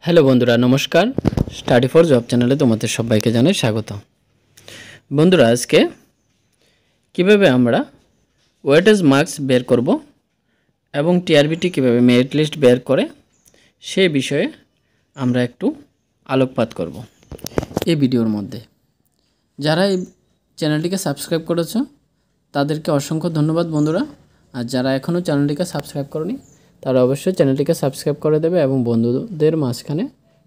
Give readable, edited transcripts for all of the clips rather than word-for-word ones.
Hello বন্ধুরা, নমস্কার। Study for job চ্যানেলে তোমাদের সবাইকে জানাই স্বাগত। বন্ধুরা, আজকে কিভাবে আমরা ওয়েটেজ মার্কস বের করব এবং টিআরবিটি কিভাবে মেরিট লিস্ট বের করে সেই বিষয়ে আমরা একটু আলোকপাত করব এই ভিডিওর মধ্যে। যারা এই চ্যানেলটিকে সাবস্ক্রাইব করেছো তাদেরকে অসংখ্য ধন্যবাদ বন্ধুরা। আর যারা এখনও চ্যানেলটিকে সাবস্ক্রাইব করনি তারা অবশ্যই চ্যানেলটিকে সাবস্ক্রাইব করে দেবে এবং বন্ধুদের মাঝখানে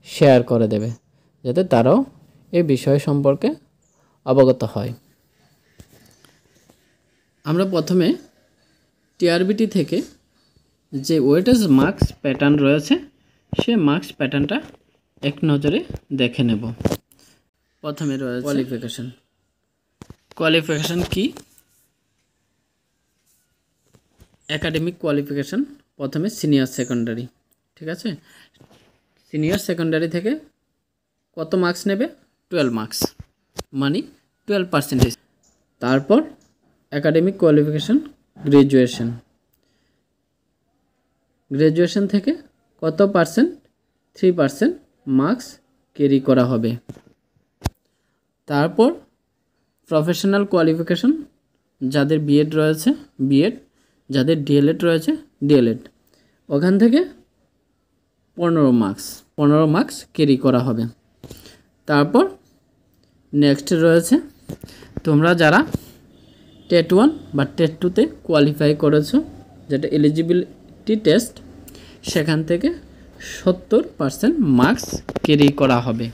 শেয়ার করে দেবে, যাতে তারাও এই বিষয় সম্পর্কে অবগত হয়। আমরা প্রথমে টিআরবিটি থেকে যে ওয়েটেজ মার্কস প্যাটার্ন রয়েছে সেই মার্কস প্যাটার্নটা এক নজরে দেখে নেব। প্রথমে রয়েছে কোয়ালিফিকেশন কি? একাডেমিক কোয়ালিফিকেশন প্রথমে সিনিয়র সেকেন্ডারি, ঠিক আছে। সিনিয়র সেকেন্ডারি থেকে কত মার্কস নেবে? 12 মার্কস, মানে 12%। তারপর একাডেমিক কোয়ালিফিকেশন গ্র্যাজুয়েশন থেকে কত পার্সেন্ট? 3% মার্কস ক্যারি করা হবে। তারপর প্রফেশনাল কোয়ালিফিকেশন, যাদের বিএড রয়েছে বিএড, যাদের ডিএলএড রয়েছে ডিএলএড, ওখান থেকে 15 মার্কস ক্যারি করা হবে। তারপর নেক্সট রয়েছে তোমরা যারা TET1 বা TET2তে কোয়ালিফাই করেছো, যেটা এলিজিবিলিটি টেস্ট, সেখান থেকে 70% মার্কস ক্যারি করা হবে,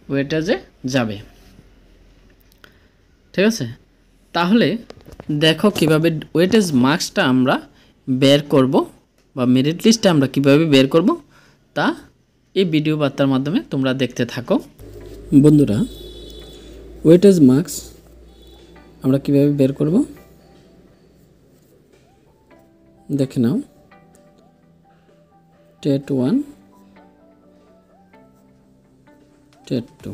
ওয়েটেজে যাবে, ঠিক আছে। তাহলে দেখো কিভাবে ওয়েটেজ মার্কসটা আমরা বের করব বা মেরিট লিস্টটা আমরা কিভাবে বের করব তা এই ভিডিও বার্তার মাধ্যমে তোমরা দেখতে থাকো। বন্ধুরা, ওয়েটেজ মার্কস আমরা কিভাবে বের করব দেখে নাও। TET1 TET2,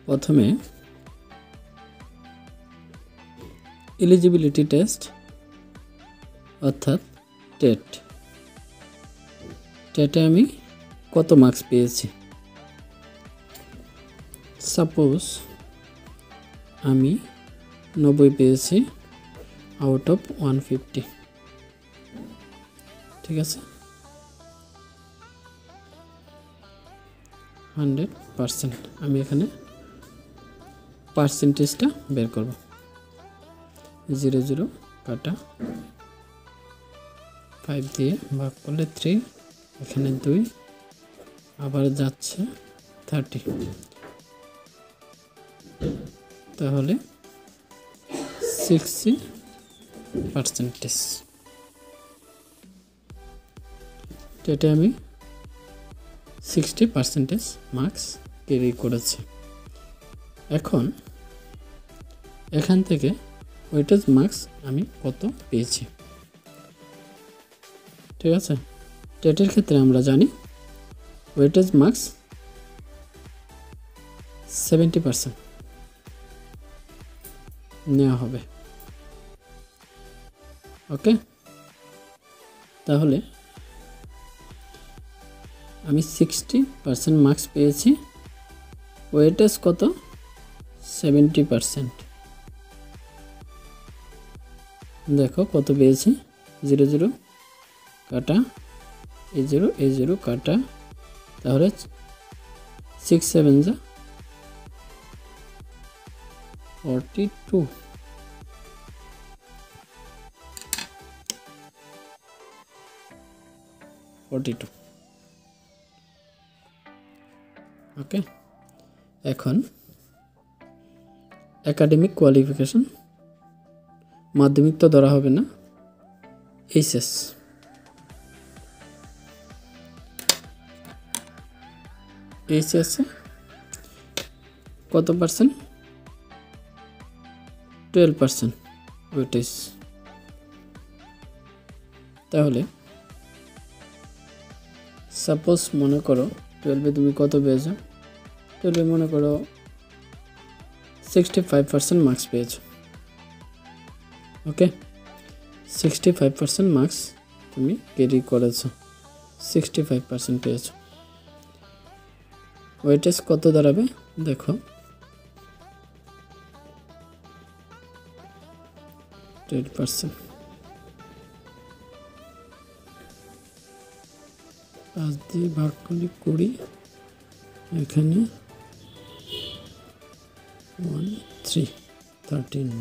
প্রথমে এলিজিবিলিটি টেস্ট অর্থাৎ টেট। টেটে আমি কত মার্কস পেয়েছি? সাপোজ আমি 90 পেয়েছি আউট অফ 150, ঠিক আছে। 100% আমি এখানে পার্সেন্টেজটা বের করব। 00 কাটা 5 দিয়ে ভাগ করলে 3, এখানে 2, আবার যাচ্ছে 30, তাহলে 60%। এটা আমি 60% মার্কস ক্যারি করেছি। এখন এখান থেকে ওয়েটেজ মার্কস আমি কত পেয়েছি, ঠিক আছে। টেটের ক্ষেত্রে আমরা জানি ওয়েটেজ মার্কস 70% নেওয়া হবে, ওকে। তাহলে আমি 60% মার্কস পেয়েছি, ওয়েটেজ কত? 70%। দেখো কত পেয়েছি। 00 কাটা A0 কাটা, তাহলে 6 7 যা 42, ওকে। এখন একাডেমিক কোয়ালিফিকেশন, মাধ্যমিক তো ধরা হবে না, এইচএস। এইচএসে কত পার্সেন্ট? 12% ওয়েটেজ। তাহলে সাপোজ মনে করো 12-এ তুমি কত পেয়েছো? 12-এ মনে করো 65% মার্কস পেয়েছো, ওকে। 65% মার্কস তুমি ক্যারি করেছো, 65% পেয়েছো। ওয়েটেজ কত দাঁড়াবে দেখো, 10%। 5 দিয়ে ভাগ করলে 20, এখানে 13,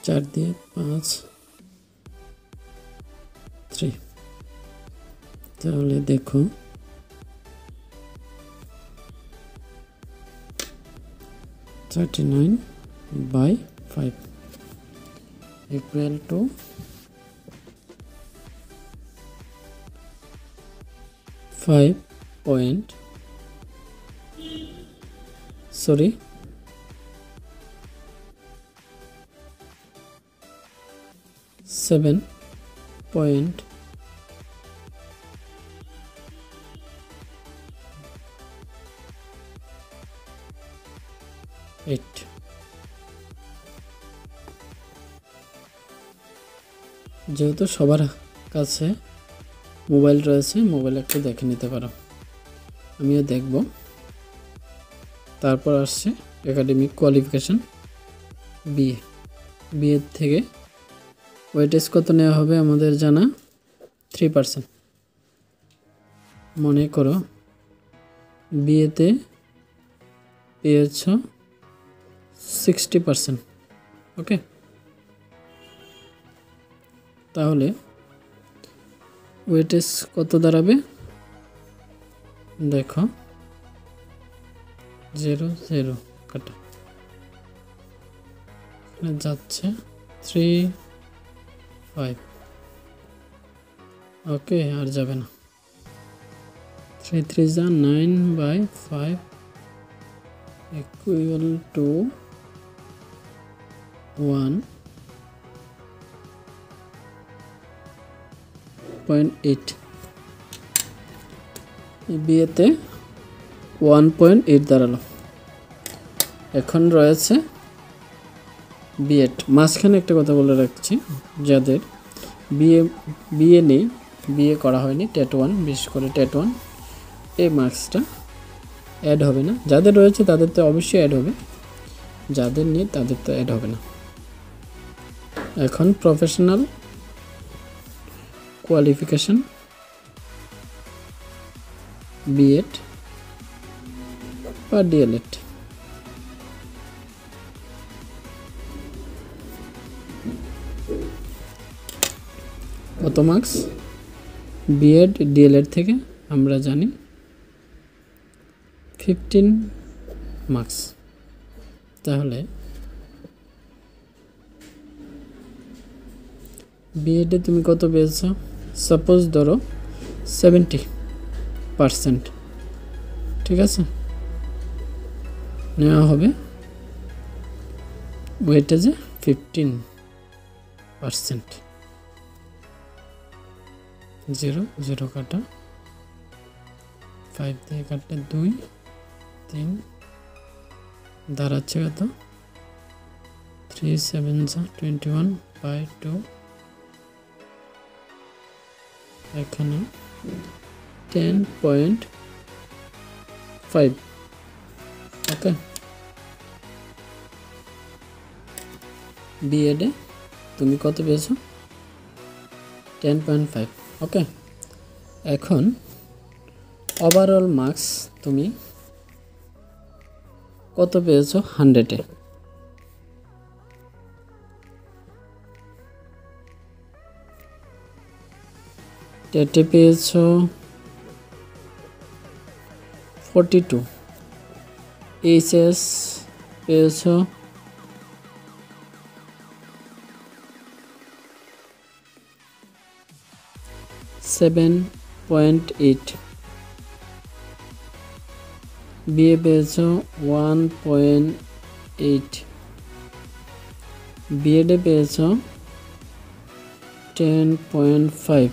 4 দিয়ে 5, 3। তাহলে দেখো 39/5 equal to 7.8 যেহেতু সবার কাছে মোবাইল রয়েছে, মোবাইল একটু দেখে নিতে পারো, আমিও দেখব। তারপর আসছে একাডেমিক কোয়ালিফিকেশন বিএ থেকে ওয়েটেজ কত নেওয়া হবে আমাদের জানা, 3%। মনে করো বিএতে পেয়েছ 60%, ওকে। তাহলে ওয়েটেজ কত দাঁড়াবে দেখো, 0 কাটা যাচ্ছে 3.5, ওকে, আর যাবে না। 3 3 যা 9/5 equal to 1.8। বিয়েতে 1.8 দাঁড়ালো। এখন রয়েছে বিএড। মাঝখানে একটা কথা বলে রাখছি, যাদের বিএ নেই, বিএ করা হয়নি, TET1, বিশেষ করে TET1, এই মার্কসটা অ্যাড হবে না। যাদের রয়েছে তাদের তো অবশ্যই অ্যাড হবে, যাদের নেই তাদের তো অ্যাড হবে না। এখন প্রফেশনাল কোয়ালিফিকেশন বিএড বা ডিএলএড। কত মার্কস বিএড ডিএলএড থেকে আমরা জানি 15 মার্কস। তাহলে বিএডে তুমি কত পেয়েছো, সাপোজ ধরো 70%, ঠিক আছে, নেওয়া হবে ওয়েটেজে 15%। 0 কাটা 5 দিয়ে কাটলে 2 3 দাঁড়াচ্ছে কত, 3 7 21/2, এখানে 10.5, ওকে। বিএডে তুমি কত পেয়েছো, 10.5, ওকে। এখন ওভারঅল মার্কস তুমি কত পেয়েছো 100-এ, টেটে পেয়েছো 42, এইচএস পেয়েছো 7.8, বিএ পেয়েছো 1.8, বিএডে পেয়েছো 10.5।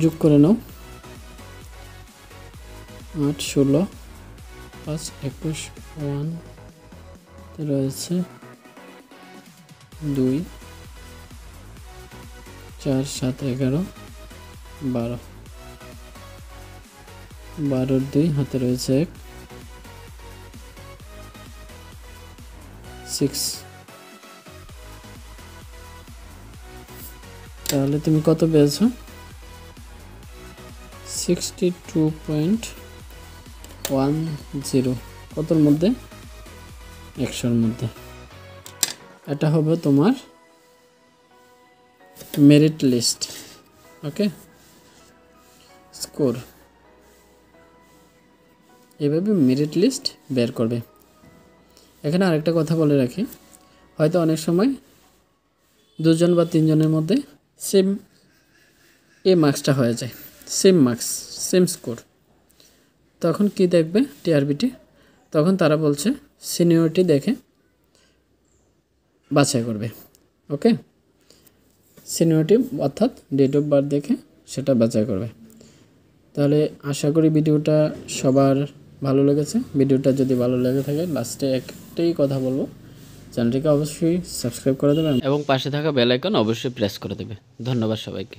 যোগ করে নাও, 8 16 5 21 1 রয়েছে 2 4 7 11 12 12 2 হাতে রয়েছে 1 6 তাহলে তুমি কত পেয়েছো 62.10 কতর মধ্যে 100 এর মধ্যে এটা হবে তোমার মেরিট লিস্ট ওকে স্কোর এভাবে মেরিট লিস্ট বের করবে এখানে আরেকটা কথা বলে রাখি হয়তো অনেক সময় দুজন বা তিনজনের মধ্যে সেম এই মার্কসটা হয়ে যায় সেম মার্কস সেম স্কোর তখন কি দেখবে টিআরবিটি তখন তারা বলছে সিনিয়রিটি দেখে বাছাই করবে ওকে সিনিয়রিটি অর্থাৎ ডেট অফ বার্থ দেখে সেটা বাছাই করবে তাহলে আশা করি ভিডিওটা সবার ভালো লেগেছে ভিডিওটা যদি ভালো লেগে থাকে লাস্টে একটাই কথা বলবো চ্যানেলটিকে অবশ্যই সাবস্ক্রাইব করে দেবে এবং পাশে থাকা বেল আইকন অবশ্যই প্রেস করে দেবে ধন্যবাদ সবাইকে